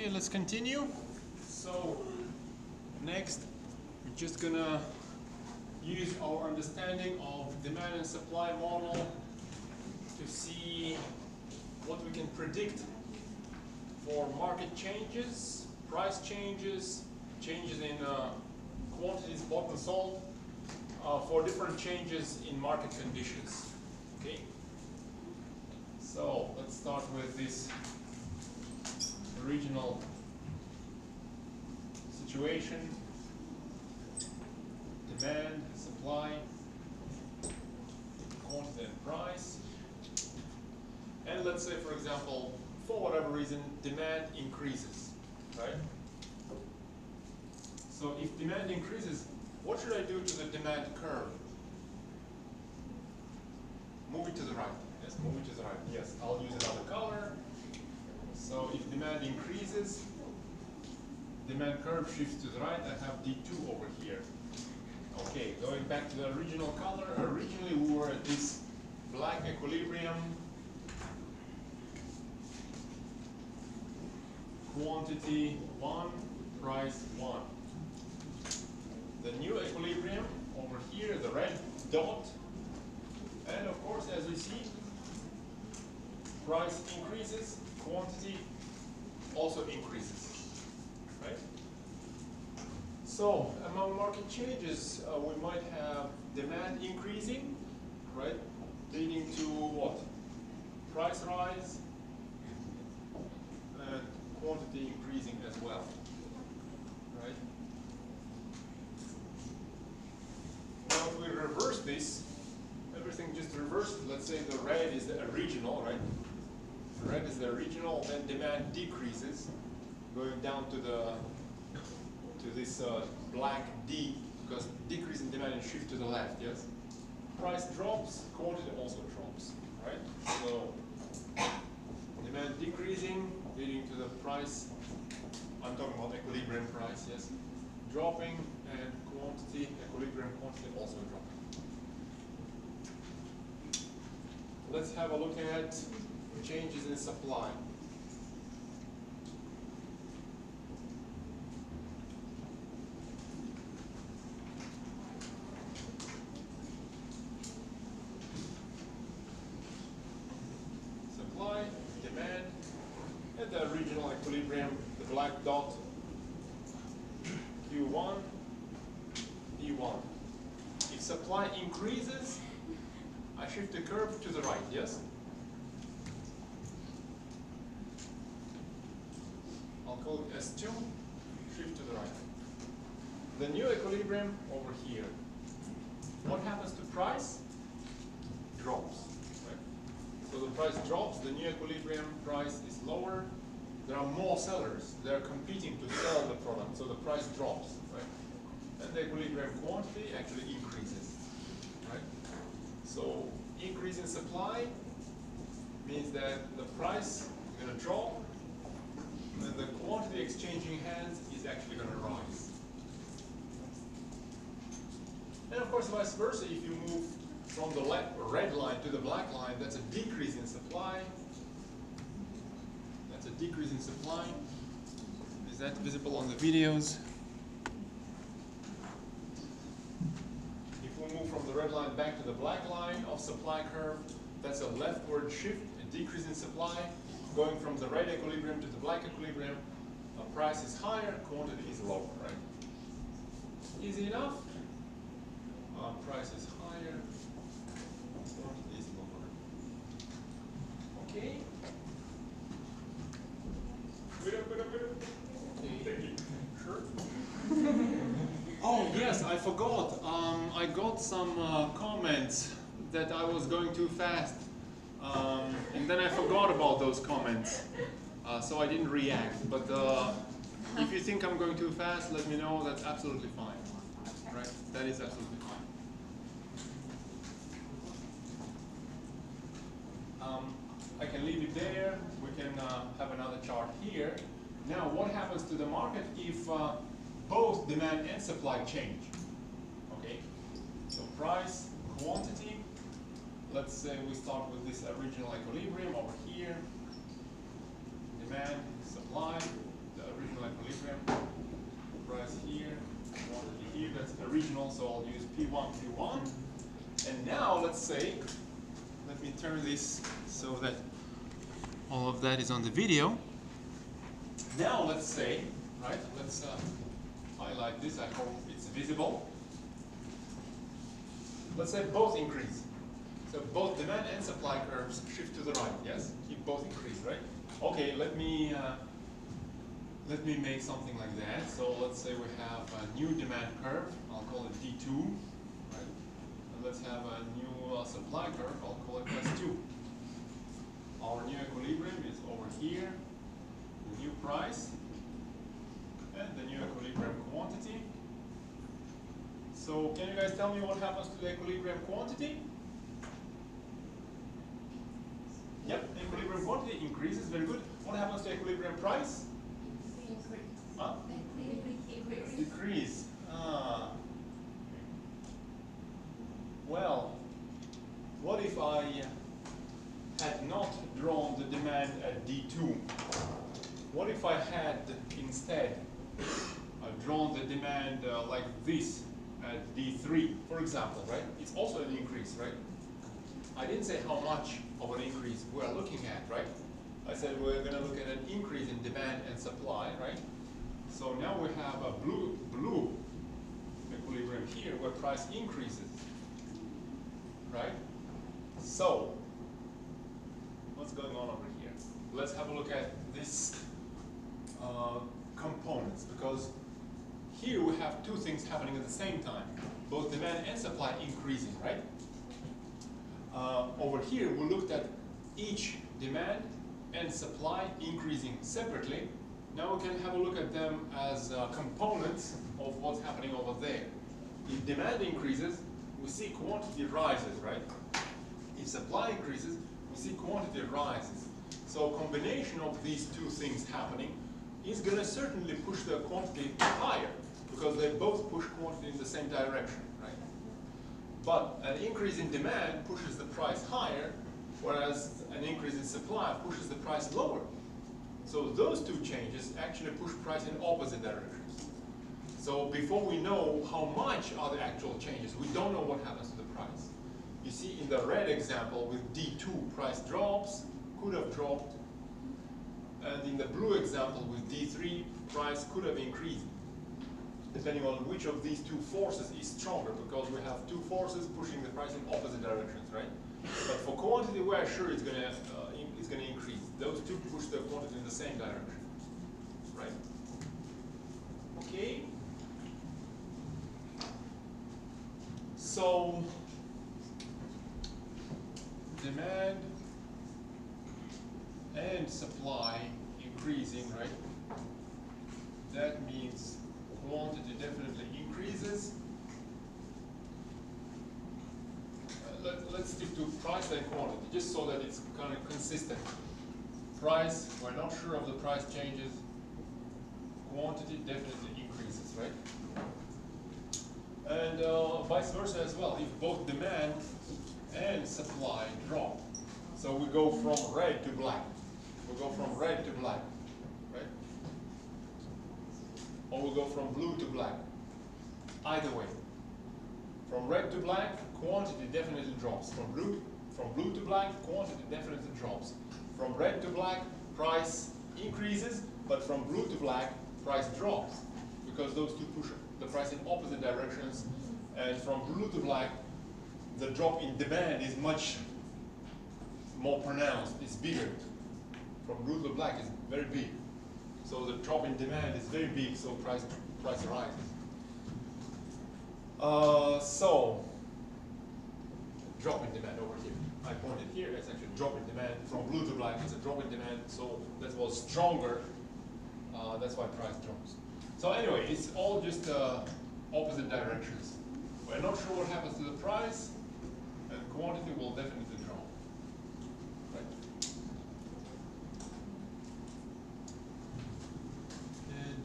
Okay, let's continue. So next we're just gonna use our understanding of demand and supply model to see what we can predict for market changes, price changes, changes in quantities bought and sold, for different changes in market conditions. Okay. So let's start with this original situation: demand, supply, quantity and price. And let's say, for example, for whatever reason, demand increases, right? So if demand increases, what should I do to the demand curve? Move it to the right. Yes, move it to the right. Yes, I'll use another color. So if demand increases, demand curve shifts to the right. I have D2 over here. Okay, going back to the original color. Originally we were at this black equilibrium. Quantity 1, price 1. The new equilibrium over here, the red dot. And of course, as you see, price increases, quantity also increases, right? So among market changes, we might have demand increasing, right, leading to what? Price rise, and quantity increasing as well, right? Now if we reverse this, everything just reversed. Let's say the red is the original, right? Red is the original, then demand decreases, going down to this black D, because decrease in demand and shift to the left, yes? Price drops, quantity also drops, right? So demand decreasing, leading to the price, I'm talking about equilibrium price, yes? Dropping, and quantity, equilibrium quantity also dropping. Let's have a look at changes in supply. Supply, demand, at the original equilibrium, the black dot, Q1, P1. If supply increases, I shift the curve to the right, yes? I'll call it S2, shift to the right. The new equilibrium over here. What happens to price? Drops, right? So the price drops, the new equilibrium price is lower. There are more sellers. They're competing to sell the product, so the price drops, right? And the equilibrium quantity actually increases, right? So increase in supply means that the price is going to drop, and the quantity exchanging hands is actually going to rise. And of course, vice versa, if you move from the red line to the black line, that's a decrease in supply. That's a decrease in supply. Is that visible on the videos? If we move from the red line back to the black line of supply curve, that's a leftward shift, a decrease in supply. Going from the red equilibrium to the black equilibrium, price is higher, quantity is lower, right? Easy enough. Price is higher, quantity is lower. Okay. Okay. Sure. Oh yes, I forgot. I got some comments that I was going too fast, and then I forgot about those comments, so I didn't react. But if you think I'm going too fast, let me know. That's absolutely fine. Right? That is absolutely fine. I can leave it there. We can have another chart here. Now, what happens to the market if both demand and supply change? Okay, so price, quantity. Let's say we start with this original equilibrium over here. Demand, supply. signal, so I'll use P1, P1. And now let's say, let me turn this so that all of that is on the video. Now let's say, right, let's highlight this, I hope it's visible. Let's say both increase. So both demand and supply curves shift to the right, yes? Keep both increase, right? Okay, let me make something like that. So let's say we have a new demand curve, I'll call it D2, right? And let's have a new supply curve, I'll call it S2. Our new equilibrium is over here, the new price, and the new equilibrium quantity. So can you guys tell me what happens to the equilibrium quantity? Yep, equilibrium quantity increases, very good. What happens to equilibrium price? Huh? Decrease. Ah. Well, what if I had not drawn the demand at D2? What if I had instead drawn the demand like this at D3, for example, right? It's also an increase, right? I didn't say how much of an increase we're looking at, right? I said we're going to look at an increase in demand and supply, right? So now we have a blue equilibrium here where price increases, right? So, what's going on over here? Let's have a look at this components, because here we have two things happening at the same time. Both demand and supply increasing, right? Over here we looked at each demand and supply increasing separately. Now we can have a look at them as components of what's happening over there. If demand increases, we see quantity rises, right? If supply increases, we see quantity rises. So combination of these two things happening is going to certainly push the quantity higher, because they both push quantity in the same direction, right? But an increase in demand pushes the price higher, whereas an increase in supply pushes the price lower. So those two changes actually push price in opposite directions. So before we know how much are the actual changes, we don't know what happens to the price. You see in the red example with D2, price drops, could have dropped. And in the blue example with D3, price could have increased, depending on which of these two forces is stronger, because we have two forces pushing the price in opposite directions, right? But for quantity, we're sure it's going to increase. Those two push the quantity in the same direction, right? Okay. So demand and supply increasing, right? That means quantity definitely increases. Let's stick to price and quantity, just so that it's kind of consistent. Price, we're not sure of the price changes. Quantity definitely increases, right? And vice versa as well. If both demand and supply drop, so we go from red to black. We go from red to black, right? Or we go from blue to black. Either way. From red to black, quantity definitely drops. From blue to black, quantity definitely drops. From red to black, price increases, but from blue to black, price drops, because those two push the price in opposite directions. And from blue to black, the drop in demand is much more pronounced, it's bigger. From blue to black is very big. So the drop in demand is very big, so price rises. So, drop in demand over here. I pointed here, it's actually a drop in demand. From blue to black, it's a drop in demand, so that was stronger. That's why price drops. So anyway, it's all just opposite directions. We're not sure what happens to the price, and quantity will definitely drop. Right?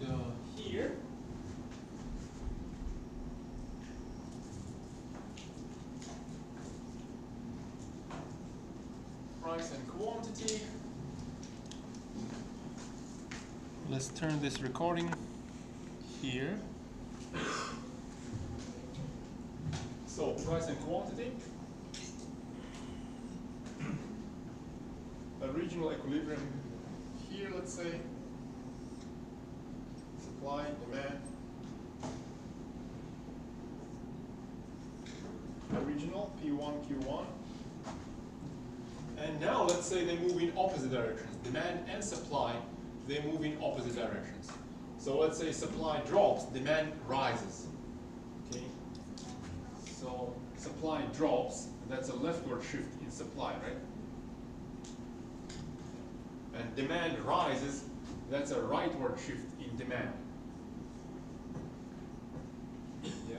And here, price and quantity. Let's turn this recording here. So price and quantity. A regional equilibrium here, let's say. Supply, demand. A regional, P1, Q1. And now let's say they move in opposite directions. Demand and supply, they move in opposite directions. So let's say supply drops, demand rises. Okay? So supply drops, that's a leftward shift in supply, right? And demand rises, that's a rightward shift in demand. Yeah.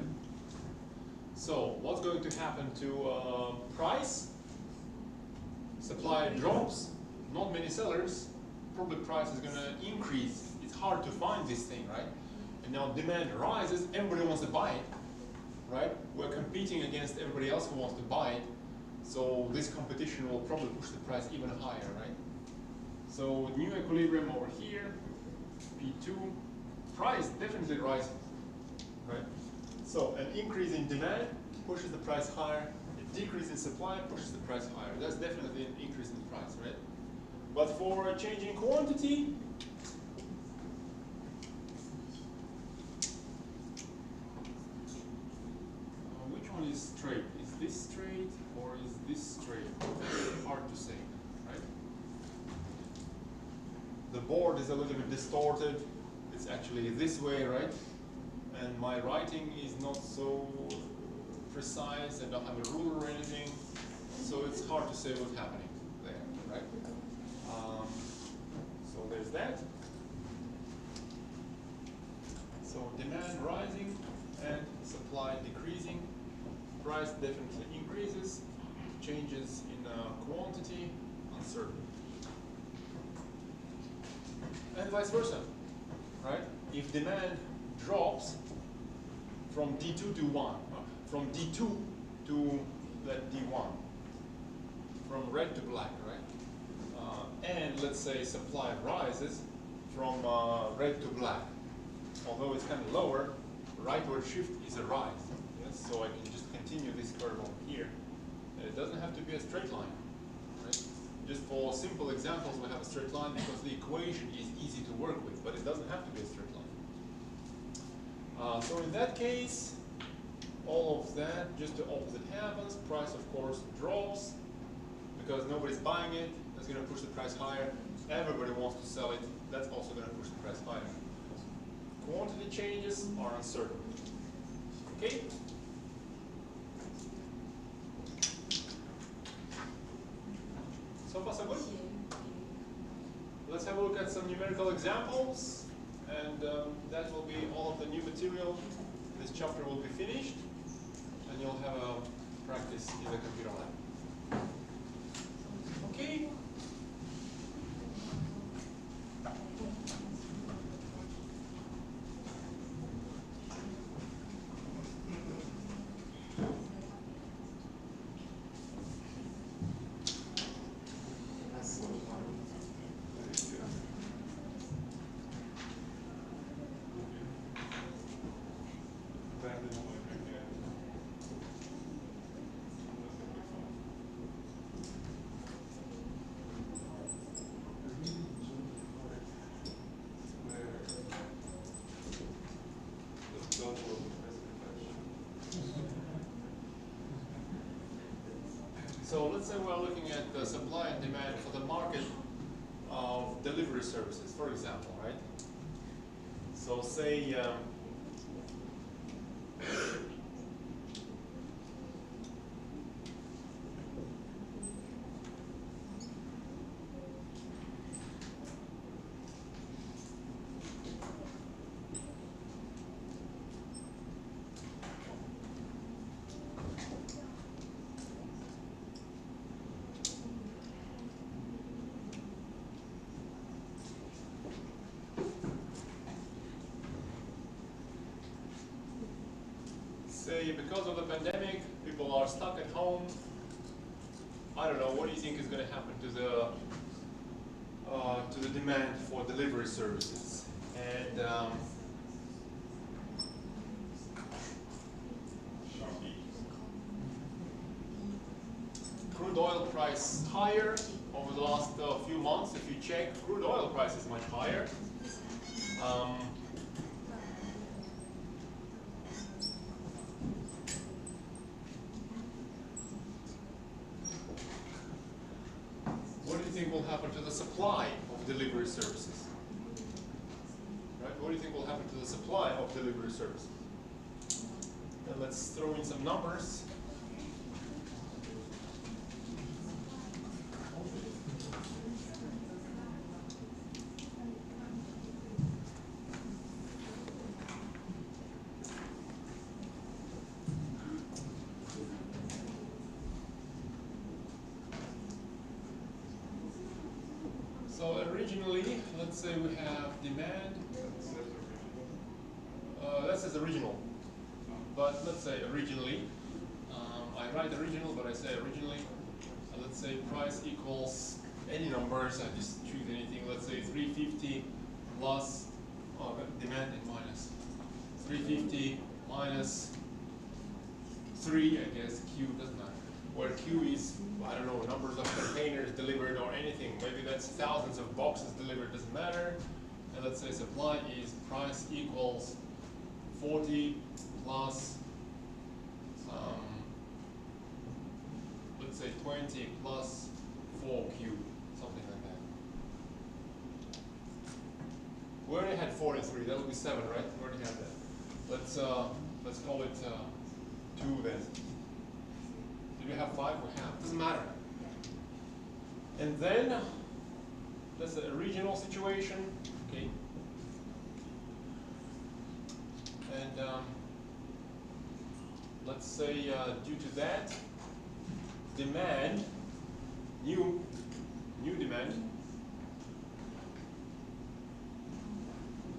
So what's going to happen to price? Supply drops, not many sellers, probably price is going to increase. It's hard to find this thing, right? And now demand rises, everybody wants to buy it, right? We're competing against everybody else who wants to buy it, so this competition will probably push the price even higher, right? So new equilibrium over here, P2, price definitely rising, right? So an increase in demand pushes the price higher, a decrease in supply pushes the price higher. That's definitely an increase in price, right? But for a change in quantity, which one is straight? Is this straight or is this straight? Hard to say, right? The board is a little bit distorted. It's actually this way, right? And my writing is not so precise. I don't have a ruler or anything. So it's hard to say what's happening there, right? So there's that. So demand rising and supply decreasing. Price definitely increases. Changes in quantity, uncertain. And vice versa, right? If demand drops from D2 to 1, from D2 to that D1, from red to black, right? And let's say supply rises from red to black. Although it's kind of lower, rightward shift is a rise. Yes? So I can just continue this curve on here. And it doesn't have to be a straight line. Right? Just for simple examples, we have a straight line because the equation is easy to work with, but it doesn't have to be a straight line. So in that case, all of that, just the opposite happens. Price, of course, drops because nobody's buying it. That's going to push the price higher. Everybody wants to sell it. That's also going to push the price higher. Quantity changes are uncertain. Okay? So far, so good? Let's have a look at some numerical examples. And that will be all of the new material. This chapter will be finished. And you'll have a practice in the computer lab. Okay? So let's say we're looking at the supply and demand for the market of delivery services, for example, right? So say because of the pandemic, people are stuck at home. I don't know, what do you think is going to happen to the demand for delivery services? And price higher over the last few months. If you check, crude oil price is much higher. What do you think will happen to the supply of delivery services? Right? What do you think will happen to the supply of delivery services? And let's throw in some numbers. So originally, let's say we have demand. That says original. But let's say originally, I write original, but I say originally. Let's say price equals any numbers. I just choose anything. Let's say 350 plus demand is minus 350 minus 3. I guess Q doesn't matter. Where Q is, I don't know, numbers of containers delivered or anything. Maybe that's thousands of boxes delivered, doesn't matter. And let's say supply is price equals 40 plus, let's say 20 plus 4Q, something like that. We already had 4 and 3, that would be 7, right? We already had that. Let's call it 2 then. Did we have 5? We have. Doesn't matter. And then that's a regional situation. Okay. And let's say due to that, demand, new demand,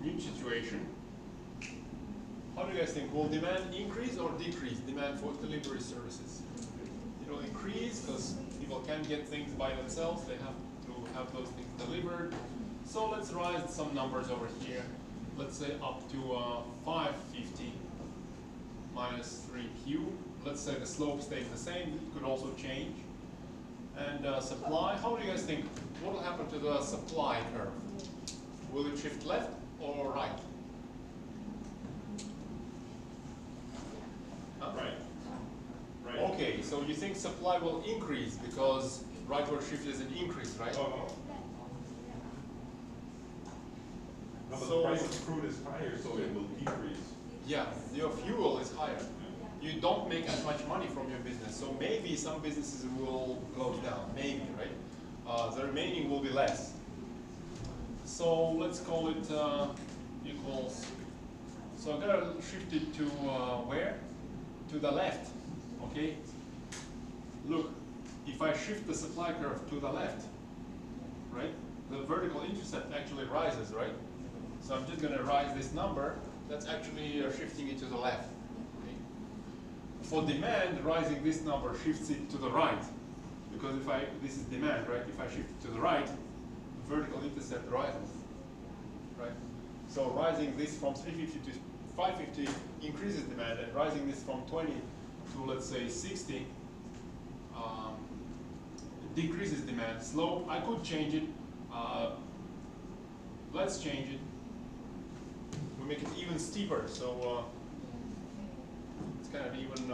new situation. How do you guys think? Will demand increase or decrease? Demand for delivery services? It will increase because people can't get things by themselves. They have to have those things delivered. So let's write some numbers over here. Let's say up to 550 minus 3Q. Let's say the slope stays the same. It could also change. And supply, how do you guys think? What will happen to the supply curve? Will it shift left or right? Right. Okay, so you think supply will increase because rightward shift is an increase, right? No, but the price of crude is higher, so it will decrease. Yeah, your fuel is higher. You don't make as much money from your business, so maybe some businesses will close down, maybe, right? The remaining will be less. So let's call it equals, so I'm gonna shift it to where? To the left, okay? Look, if I shift the supply curve to the left, right? The vertical intercept actually rises, right? So I'm just gonna rise this number, that's actually shifting it to the left. Okay? For demand, rising this number shifts it to the right. Because this is demand, right? If I shift it to the right, the vertical intercept rises, right? So rising this from 350 to 550 increases demand, and rising this from 20 to, let's say, 60 decreases demand. Slope, I could change it. Let's change it. We make it even steeper, so it's kind of even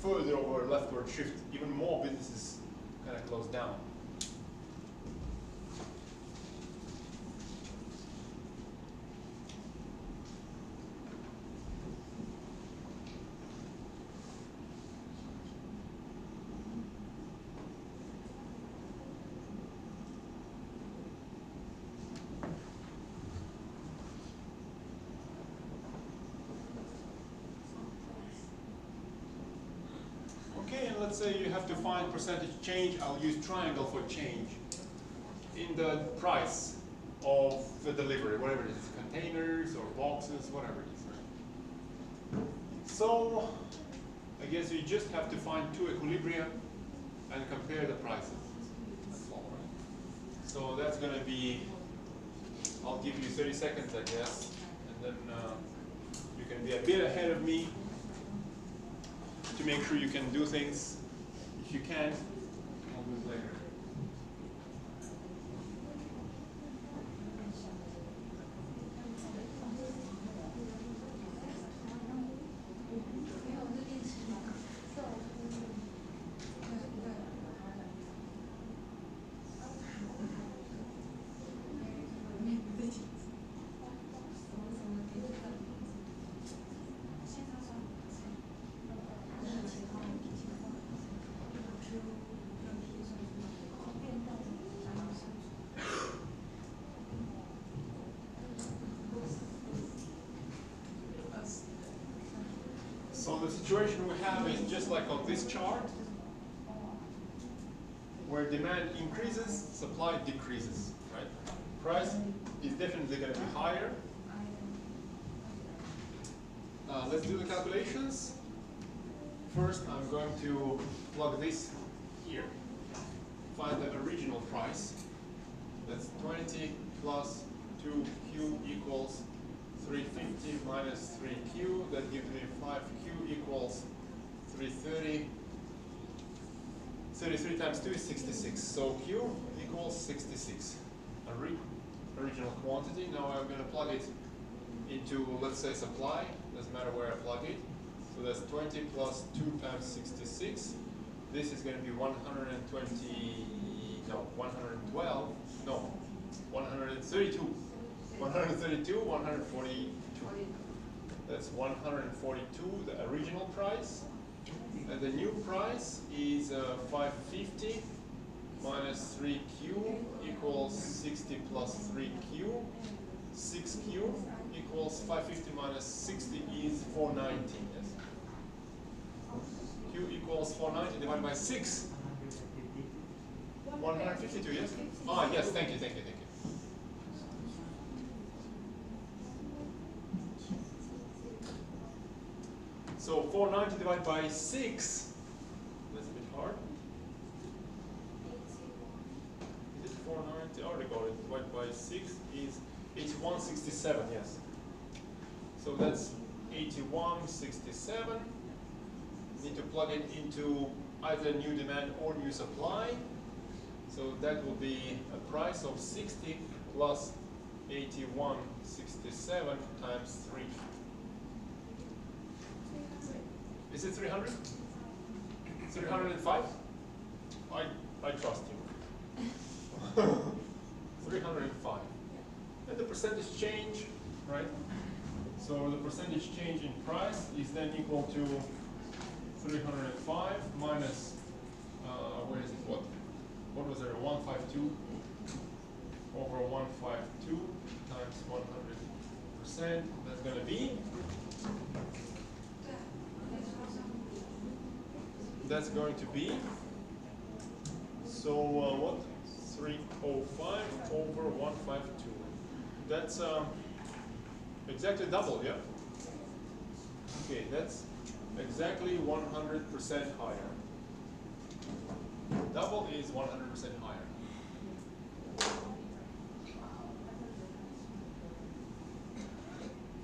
further over leftward shift. Even more businesses kind of close down. Let's say you have to find percentage change. I'll use triangle for change in the price of the delivery, whatever it is, containers or boxes, whatever it is. Right? So I guess you just have to find two equilibria and compare the prices. That's all, right? So that's going to be, I'll give you 30 seconds, I guess, and then you can be a bit ahead of me to make sure you can do things. If you can, I'll do it later. the situation we have is just like on this chart, where demand increases, supply decreases, right? Price is definitely going to be higher. Let's do the calculations. First, I'm going to plug this here. Find the original price. That's 20 plus 2Q equals 350 minus 3Q. That gives me 5Q equals 330. 33 times 2 is 66. So Q equals 66. Original quantity. Now I'm going to plug it into, let's say, supply. Doesn't matter where I plug it. So that's 20 plus 2 times 66. This is going to be 120, no, 112, no, 132. 132, 142. That's 142, the original price. And the new price is 550 minus 3Q equals 60 plus 3Q. 6Q equals 550 minus 60 is 490. Yes. Q equals 490 divided by 6. 152, yes? Ah, yes, thank you. So 490 divided by 6, that's a bit hard. Is it 490? I already got it. Divided by 6 is 8167, yes. So that's 8167. Need to plug it into either new demand or new supply. So that will be a price of 60 plus 8167 times 3. Is it 300? 305? I trust you. 305. And the percentage change, right? So the percentage change in price is then equal to 305 minus, where is it? What was there? 152 over 152 times 100%. That's going to be. That's going to be. So what? 305 over 152. That's exactly double, yeah? Okay, that's exactly 100% higher. Double is 100% higher.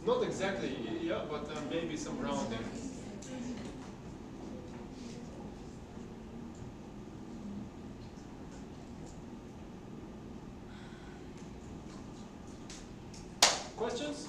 Not exactly, yeah, but maybe some rounding. Questions?